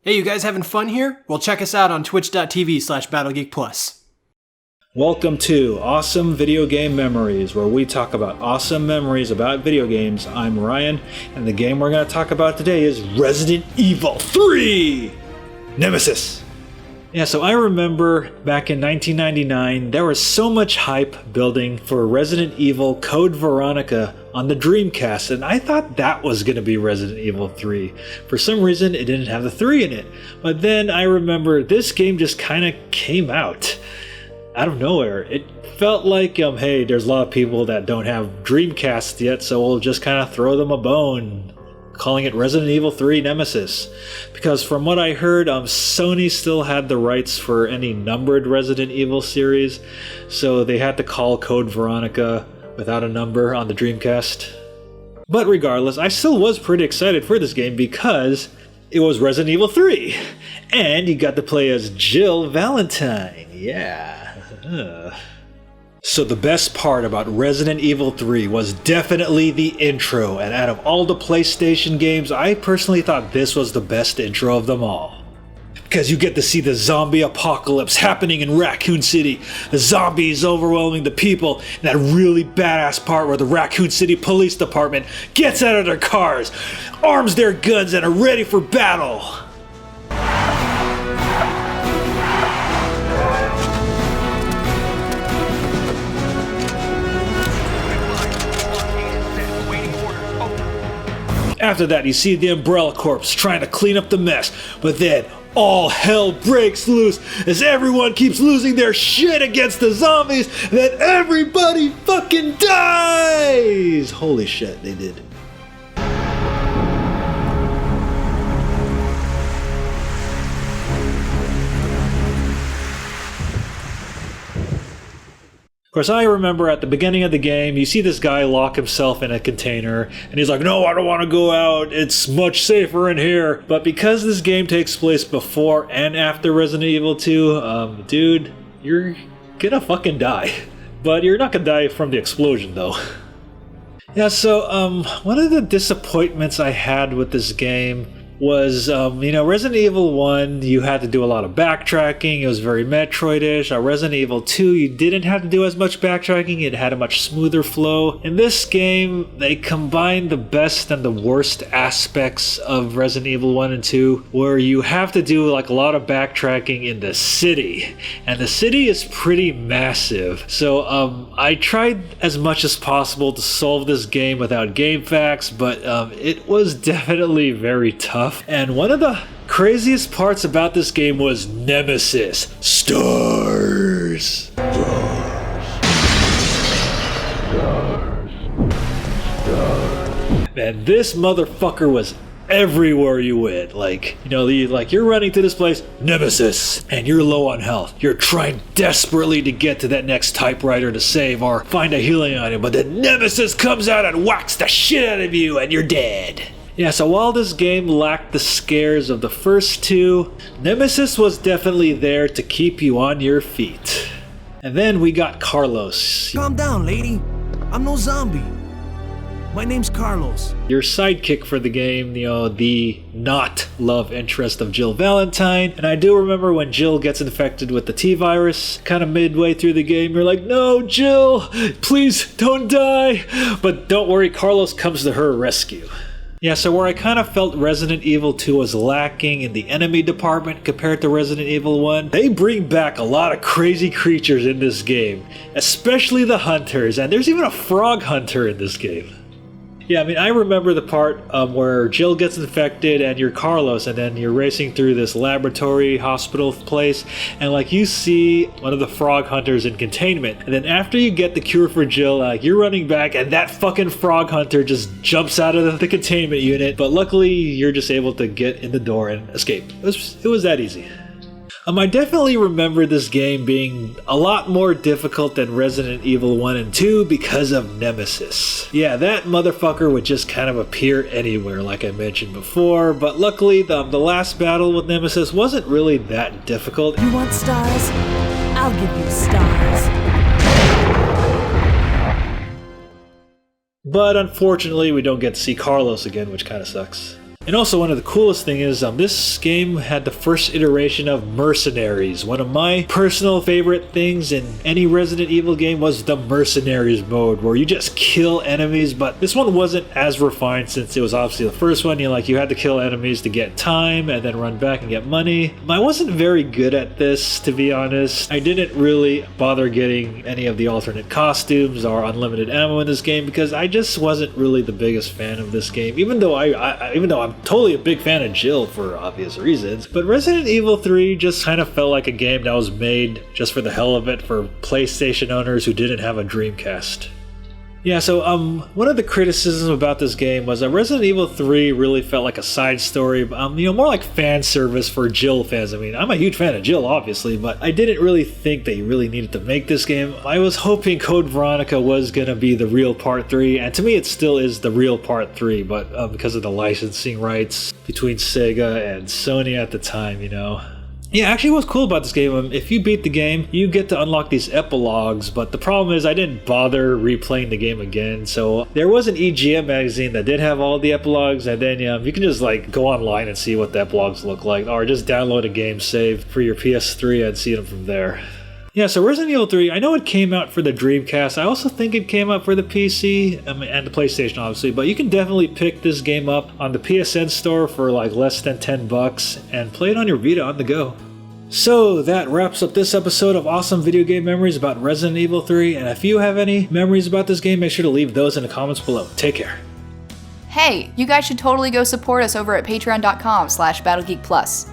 Hey, you guys having fun here? Well, check us out on twitch.tv/BattleGeekPlus. Welcome to Awesome Video Game Memories, where we talk about awesome memories about video games. I'm Ryan, and the game we're going to talk about today is Resident Evil 3! Nemesis! Yeah, so I remember back in 1999, there was so much hype building for Resident Evil Code Veronica on the Dreamcast, and I thought that was going to be Resident Evil 3. For some reason, it didn't have the 3 in it. But then I remember this game just kind of came out of nowhere. It felt like, hey, there's a lot of people that don't have Dreamcasts yet, so we'll just kind of throw them a bone, calling it Resident Evil 3 Nemesis. Because from what I heard, Sony still had the rights for any numbered Resident Evil series, so they had to call Code Veronica without a number on the Dreamcast. But regardless, I still was pretty excited for this game because it was Resident Evil 3, and you got to play as Jill Valentine. Yeah. So the best part about Resident Evil 3 was definitely the intro, and out of all the PlayStation games, I personally thought this was the best intro of them all. Because you get to see the zombie apocalypse happening in Raccoon City, the zombies overwhelming the people, and that really badass part where the Raccoon City Police Department gets out of their cars, arms their guns, and are ready for battle. After that, you see the Umbrella Corps trying to clean up the mess, but then all hell breaks loose as everyone keeps losing their shit against the zombies, and then everybody fucking dies! Holy shit, they did. Of course, I remember at the beginning of the game, you see this guy lock himself in a container, and he's like, no, I don't want to go out, it's much safer in here. But because this game takes place before and after Resident Evil 2, dude, you're gonna fucking die. But you're not gonna die from the explosion, though. Yeah, so, one of the disappointments I had with this game was, Resident Evil 1, you had to do a lot of backtracking. It was very Metroid-ish. Resident Evil 2, you didn't have to do as much backtracking. It had a much smoother flow. In this game, they combined the best and the worst aspects of Resident Evil 1 and 2, where you have to do like a lot of backtracking in the city. And the city is pretty massive. So I tried as much as possible to solve this game without game facts, but it was definitely very tough. And one of the craziest parts about this game was Nemesis. Stars. And this motherfucker was everywhere you went. You're running to this place, Nemesis, and you're low on health. You're trying desperately to get to that next typewriter to save or find a healing item, but then Nemesis comes out and whacks the shit out of you and you're dead. Yeah, so while this game lacked the scares of the first two, Nemesis was definitely there to keep you on your feet. And then we got Carlos. Calm down, lady. I'm no zombie. My name's Carlos. Your sidekick for the game, the not love interest of Jill Valentine. And I do remember when Jill gets infected with the T-virus, kind of midway through the game, you're like, no, Jill, please don't die. But don't worry, Carlos comes to her rescue. Yeah, so where I kind of felt Resident Evil 2 was lacking in the enemy department compared to Resident Evil 1, they bring back a lot of crazy creatures in this game, especially the hunters, and there's even a frog hunter in this game. Yeah, I remember the part where Jill gets infected and you're Carlos, and then you're racing through this laboratory hospital place, and you see one of the frog hunters in containment, and then after you get the cure for Jill, you're running back and that fucking frog hunter just jumps out of the containment unit, but luckily you're just able to get in the door and escape. It was that easy. I definitely remember this game being a lot more difficult than Resident Evil 1 and 2 because of Nemesis. Yeah, that motherfucker would just kind of appear anywhere like I mentioned before, but luckily the last battle with Nemesis wasn't really that difficult. You want stars? I'll give you stars. But unfortunately we don't get to see Carlos again, which kind of sucks. And also one of the coolest thing is this game had the first iteration of Mercenaries. One of my personal favorite things in any Resident Evil game was the Mercenaries mode, where you just kill enemies, but this one wasn't as refined since it was obviously the first one. You had to kill enemies to get time and then run back and get money. I wasn't very good at this, to be honest. I didn't really bother getting any of the alternate costumes or unlimited ammo in this game because I just wasn't really the biggest fan of this game, even though I'm totally a big fan of Jill for obvious reasons. But Resident Evil 3 just kind of felt like a game that was made just for the hell of it for PlayStation owners who didn't have a Dreamcast. Yeah, so one of the criticisms about this game was that Resident Evil 3 really felt like a side story, more like fan service for Jill fans. I mean, I'm a huge fan of Jill, obviously, but I didn't really think they really needed to make this game. I was hoping Code Veronica was going to be the real Part 3, and to me it still is the real Part 3, but because of the licensing rights between Sega and Sony at the time, Yeah, actually what's cool about this game, if you beat the game, you get to unlock these epilogues, but the problem is I didn't bother replaying the game again, so there was an EGM magazine that did have all the epilogues, and then you can just go online and see what the epilogues look like, or just download a game save for your PS3 and see them from there. Yeah, so Resident Evil 3, I know it came out for the Dreamcast. I also think it came out for the PC and the PlayStation, obviously, but you can definitely pick this game up on the PSN store for less than $10 and play it on your Vita on the go. So that wraps up this episode of Awesome Video Game Memories about Resident Evil 3, and if you have any memories about this game, make sure to leave those in the comments below. Take care. Hey, you guys should totally go support us over at patreon.com/BattleGeekPlus.